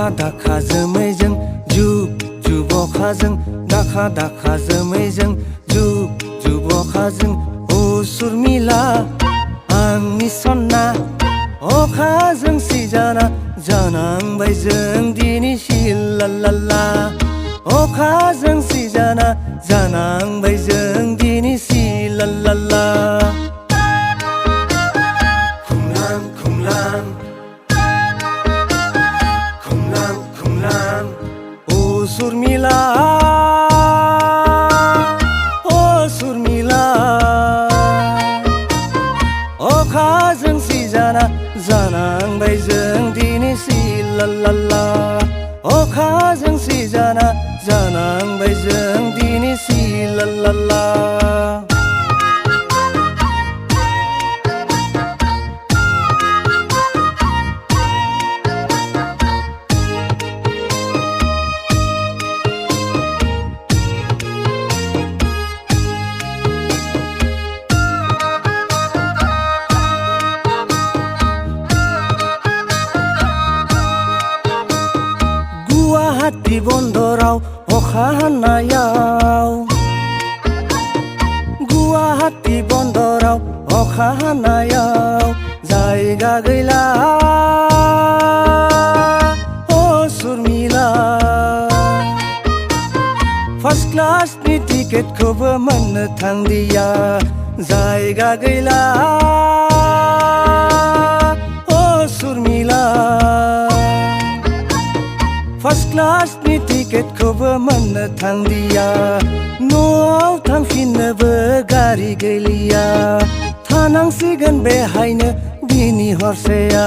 दाखा दाखा जोमैजों जुब जुब अखाजों दाखा दाखा जोमैजों जुब जुब अखाजों ओ सुरमिला आंनि सना अखाजों सिजाना जानांबाय जों दिनै सिलालाला अखाजों सिजाना जानांबाय जों दिनै सिलालाला खुंलां खुंलां खुंलां खुंलां ओ सुरमिला अखाजों सिजाना जानांबाय जों दिनै सिलालाला अखाजों सिजाना जानांबाय जों दिनै सिलालाला गुवाहाटी बन्दराव अखा हानायाव गुवाहाटी बन्दराव अखा हानायाव जायगा गैला अ सुरमिला फार्स्ट क्लासनि टिकेटखौबो मोननो थांदिया जायगा गैला अ सुरमिला फार्स्ट क्लासनि टिकेटखौबो मोननो थांदिया न'आव थांफिननोबो गारि गैलिया थानांसिगोन बेहायनो दिनै हरसेया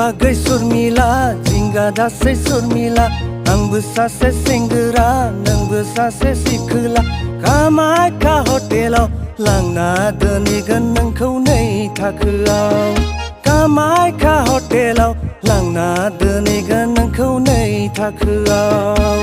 आगै सुरमिला जिंगा दासै सुरमिला आंबो सासे सेंग्रा नोंबो सासे सिखोला कामाख्या हटेलाव लांना दोनहैगोन नोंखौ नै थाखोआव कामाख्या हटेलाव लांना दोनहैगोन नोंखौ नै थाखोआव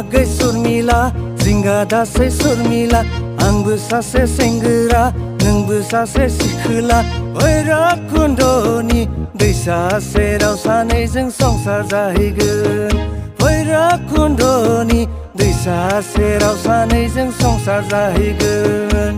आगै सुरमिला जिंगा दासै सुरमिला आंबो सासे सेंग्रा नोंबो सासे सिखोला भैरबकुन्दनि दैसा सेराव सानैजों संसार जाहैगोन भैरबकुन्दनि दैसा सेराव सानैजों संसार जाहैगोन